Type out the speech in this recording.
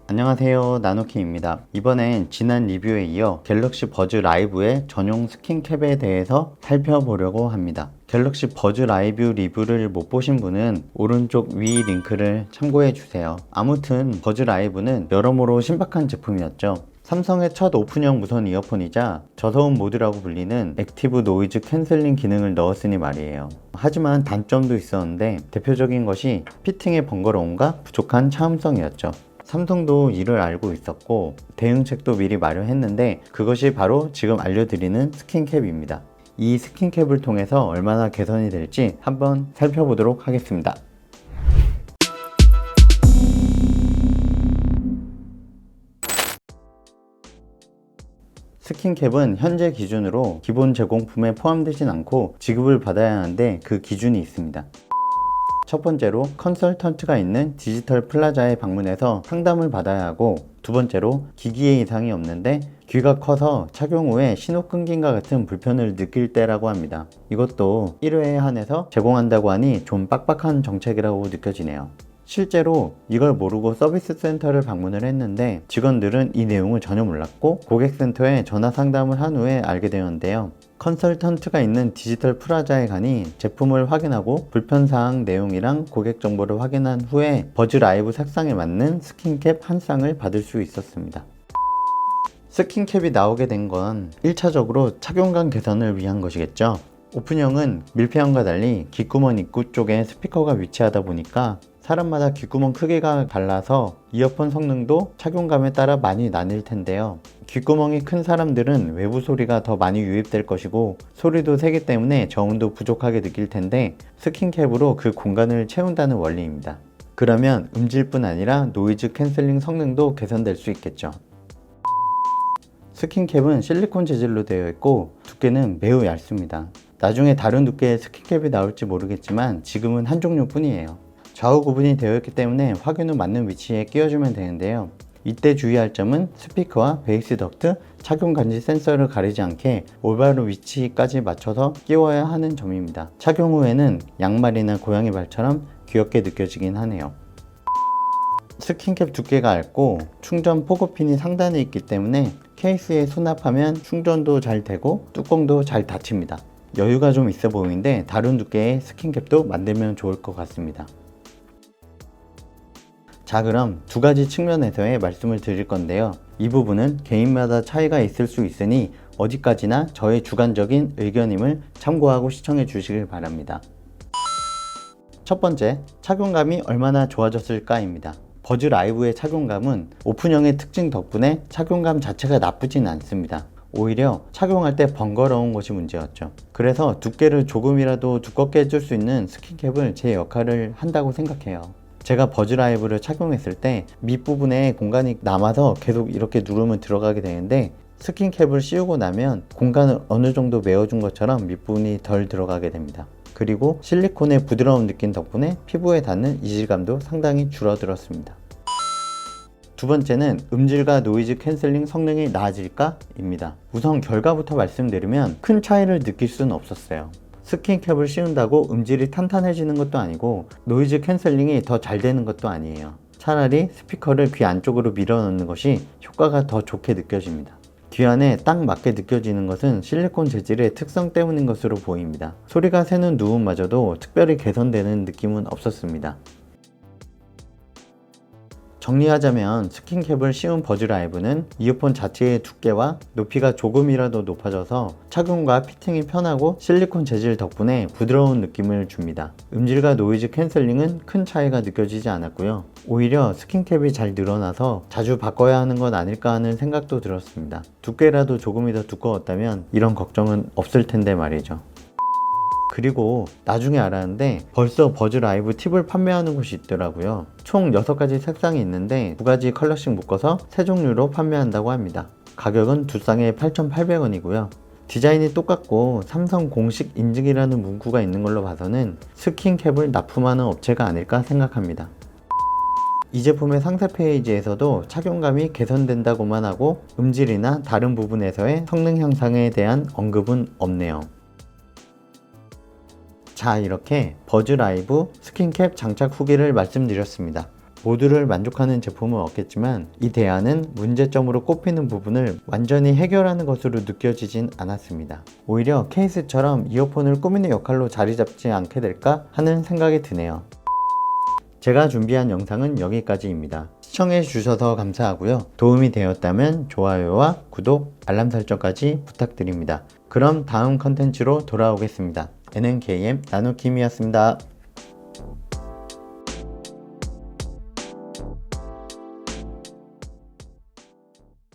안녕하세요, 나노키입니다. 이번엔 지난 리뷰에 이어 갤럭시 버즈 라이브의 전용 스킨캡에 대해서 살펴보려고 합니다. 갤럭시 버즈 라이브 리뷰를 못 보신 분은 오른쪽 위 링크를 참고해 주세요. 아무튼 버즈 라이브는 여러모로 신박한 제품이었죠. 삼성의 첫 오픈형 무선 이어폰이자 저소음 모드라고 불리는 액티브 노이즈 캔슬링 기능을 넣었으니 말이에요. 하지만 단점도 있었는데 대표적인 것이 피팅의 번거로움과 부족한 차음성이었죠. 삼성도 이를 알고 있었고 대응책도 미리 마련했는데 그것이 바로 지금 알려드리는 스킨캡입니다. 이 스킨캡을 통해서 얼마나 개선이 될지 한번 살펴보도록 하겠습니다. 스킨캡은 현재 기준으로 기본 제공품에 포함되진 않고 지급을 받아야 하는데 그 기준이 있습니다. 첫 번째로 컨설턴트가 있는 디지털 플라자에 방문해서 상담을 받아야 하고, 두 번째로 기기에 이상이 없는데 귀가 커서 착용 후에 신호 끊김과 같은 불편을 느낄 때라고 합니다. 이것도 1회에 한해서 제공한다고 하니 좀 빡빡한 정책이라고 느껴지네요. 실제로 이걸 모르고 서비스 센터를 방문을 했는데 직원들은 이 내용을 전혀 몰랐고 고객센터에 전화 상담을 한 후에 알게 되었는데요. 컨설턴트가 있는 디지털 플라자에 가니 제품을 확인하고 불편사항 내용이랑 고객 정보를 확인한 후에 버즈 라이브 색상에 맞는 스킨캡 한 쌍을 받을 수 있었습니다. 스킨캡이 나오게 된 건 1차적으로 착용감 개선을 위한 것이겠죠. 오픈형은 밀폐형과 달리 귓구멍 입구 쪽에 스피커가 위치하다 보니까 사람마다 귓구멍 크기가 달라서 이어폰 성능도 착용감에 따라 많이 나뉠 텐데요. 귓구멍이 큰 사람들은 외부 소리가 더 많이 유입될 것이고 소리도 세기 때문에 저음도 부족하게 느낄 텐데 스킨캡으로 그 공간을 채운다는 원리입니다. 그러면 음질뿐 아니라 노이즈 캔슬링 성능도 개선될 수 있겠죠. 스킨캡은 실리콘 재질로 되어 있고 두께는 매우 얇습니다. 나중에 다른 두께의 스킨캡이 나올지 모르겠지만 지금은 한 종류뿐이에요. 좌우 구분이 되어 있기 때문에 확인 후 맞는 위치에 끼워주면 되는데요. 이때 주의할 점은 스피커와 베이스 덕트, 착용 감지 센서를 가리지 않게 올바른 위치까지 맞춰서 끼워야 하는 점입니다. 착용 후에는 양말이나 고양이 발처럼 귀엽게 느껴지긴 하네요. 스킨캡 두께가 얇고 충전 포고핀이 상단에 있기 때문에 케이스에 수납하면 충전도 잘 되고 뚜껑도 잘 닫힙니다. 여유가 좀 있어 보이는데 다른 두께의 스킨캡도 만들면 좋을 것 같습니다. 자, 그럼 두 가지 측면에서의 말씀을 드릴 건데요. 이 부분은 개인마다 차이가 있을 수 있으니 어디까지나 저의 주관적인 의견임을 참고하고 시청해 주시길 바랍니다. 첫 번째, 착용감이 얼마나 좋아졌을까입니다. 버즈 라이브의 착용감은 오픈형의 특징 덕분에 착용감 자체가 나쁘진 않습니다. 오히려 착용할 때 번거로운 것이 문제였죠. 그래서 두께를 조금이라도 두껍게 해줄 수 있는 스킨캡을 제 역할을 한다고 생각해요. 제가 버즈 라이브를 착용했을 때 밑부분에 공간이 남아서 계속 이렇게 누르면 들어가게 되는데 스킨캡을 씌우고 나면 공간을 어느 정도 메워준 것처럼 밑부분이 덜 들어가게 됩니다. 그리고 실리콘의 부드러운 느낌 덕분에 피부에 닿는 이질감도 상당히 줄어들었습니다. 두 번째는 음질과 노이즈 캔슬링 성능이 나아질까? 입니다. 우선 결과부터 말씀드리면 큰 차이를 느낄 수는 없었어요. 스킨캡을 씌운다고 음질이 탄탄해지는 것도 아니고 노이즈 캔슬링이 더 잘 되는 것도 아니에요. 차라리 스피커를 귀 안쪽으로 밀어 넣는 것이 효과가 더 좋게 느껴집니다. 귀 안에 딱 맞게 느껴지는 것은 실리콘 재질의 특성 때문인 것으로 보입니다. 소리가 새는 누움마저도 특별히 개선되는 느낌은 없었습니다. 정리하자면 스킨캡을 씌운 버즈 라이브는 이어폰 자체의 두께와 높이가 조금이라도 높아져서 착용과 피팅이 편하고 실리콘 재질 덕분에 부드러운 느낌을 줍니다. 음질과 노이즈 캔슬링은 큰 차이가 느껴지지 않았고요. 오히려 스킨캡이 잘 늘어나서 자주 바꿔야 하는 건 아닐까 하는 생각도 들었습니다. 두께라도 조금이 더 두꺼웠다면 이런 걱정은 없을 텐데 말이죠. 그리고 나중에 알았는데 벌써 버즈 라이브 팁을 판매하는 곳이 있더라고요. 총 6가지 색상이 있는데 2가지 컬러씩 묶어서 3종류로 판매한다고 합니다. 가격은 두 쌍에 8,800원이고요. 디자인이 똑같고 삼성 공식 인증이라는 문구가 있는 걸로 봐서는 스킨캡을 납품하는 업체가 아닐까 생각합니다. 이 제품의 상세 페이지에서도 착용감이 개선된다고만 하고 음질이나 다른 부분에서의 성능 향상에 대한 언급은 없네요. 자, 이렇게 버즈 라이브 스킨캡 장착 후기를 말씀드렸습니다. 모두를 만족하는 제품은 없겠지만 이 대안은 문제점으로 꼽히는 부분을 완전히 해결하는 것으로 느껴지진 않았습니다. 오히려 케이스처럼 이어폰을 꾸미는 역할로 자리 잡지 않게 될까 하는 생각이 드네요. 제가 준비한 영상은 여기까지입니다. 시청해 주셔서 감사하고요. 도움이 되었다면 좋아요와 구독, 알람 설정까지 부탁드립니다. 그럼 다음 컨텐츠로 돌아오겠습니다. NNKM 나누킴이었습니다.